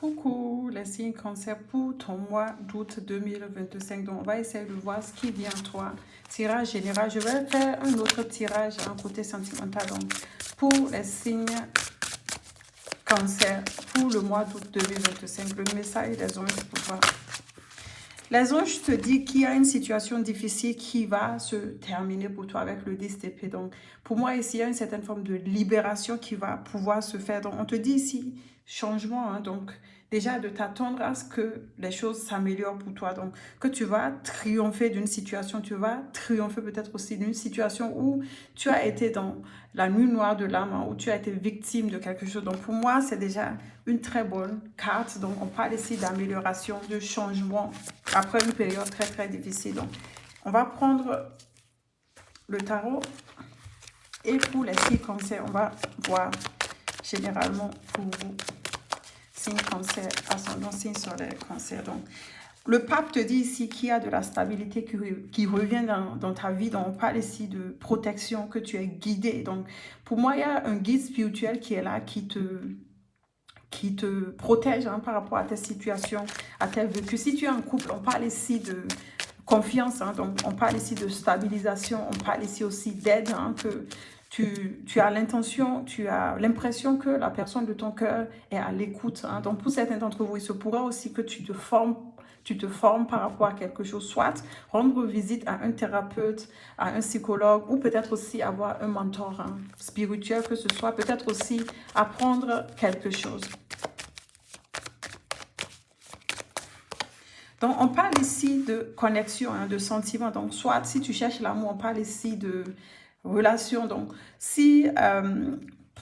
Coucou les signes cancer pour ton mois d'août 2025. Donc, on va essayer de voir ce qui vient à toi. Tirage général. Je vais faire un autre tirage en côté sentimental. Donc, pour les signes cancer pour le mois d'août 2025. Le message des anges pour toi. Les anges te disent qu'il y a une situation difficile qui va se terminer pour toi avec le 10 d'épée. Donc, pour moi, ici, il y a une certaine forme de libération qui va pouvoir se faire. Donc, on te dit ici, changement. Hein, donc, déjà, de t'attendre à ce que les choses s'améliorent pour toi. Donc, que tu vas triompher d'une situation. Tu vas triompher peut-être aussi d'une situation où tu as été dans la nuit noire de l'âme, hein, où tu as été victime de quelque chose. Donc, pour moi, c'est déjà une très bonne carte. Donc, on parle ici d'amélioration, de changement après une période très, très difficile. Donc, on va prendre le tarot. Et pour les signes cancer, on va voir généralement pour vous, signe cancer, ascendant signe solaire cancer. Donc, le pape te dit ici qu'il y a de la stabilité qui revient dans ta vie. Donc, on parle ici de protection, que tu es guidé. Donc, pour moi, il y a un guide spirituel qui est là, qui te protège hein, par rapport à tes situations, à tes vécus. Si tu es en couple, on parle ici de confiance, hein, donc on parle ici de stabilisation, on parle ici aussi d'aide, hein, que tu as l'intention, tu as l'impression que la personne de ton cœur est à l'écoute. Hein. Donc pour certains d'entre vous, il se pourra aussi que tu te formes par rapport à quelque chose, soit rendre visite à un thérapeute, à un psychologue, ou peut-être aussi avoir un mentor hein, spirituel, que ce soit, peut-être aussi apprendre quelque chose. Donc, on parle ici de connexion, hein, de sentiments. Donc, soit si tu cherches l'amour, on parle ici de relation. Donc, si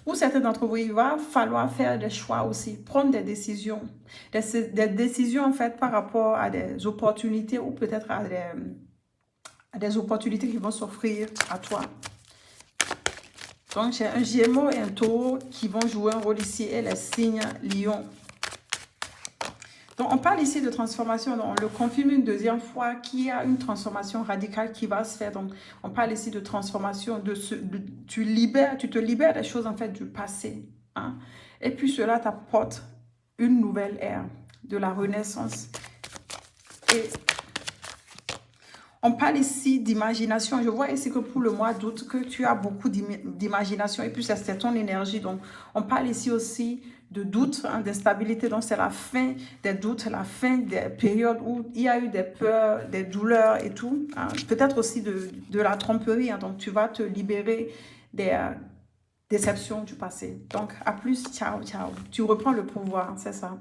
pour certains d'entre vous, il va falloir faire des choix aussi, prendre des décisions. Des décisions, en fait, par rapport à des opportunités ou peut-être à des opportunités qui vont s'offrir à toi. Donc, j'ai un Gémeaux et un Taureau qui vont jouer un rôle ici et les signes Lion. Donc, on parle ici de transformation. Donc, on le confirme une deuxième fois qu'il y a une transformation radicale qui va se faire. Donc, on parle ici de transformation. Tu te libères des choses en fait du passé. Hein? Et puis, cela t'apporte une nouvelle ère de la renaissance. Et on parle ici d'imagination. Je vois ici que pour le mois d'août, que tu as beaucoup d'imagination. Et puis, c'est ton énergie. Donc, on parle ici aussi de doute, hein, d'instabilité. Donc, c'est la fin des doutes, la fin des périodes où il y a eu des peurs, des douleurs et tout. Hein. Peut-être aussi de la tromperie. Hein. Donc, tu vas te libérer des déceptions du passé. Donc, à plus. Ciao, ciao. Tu reprends le pouvoir, c'est ça.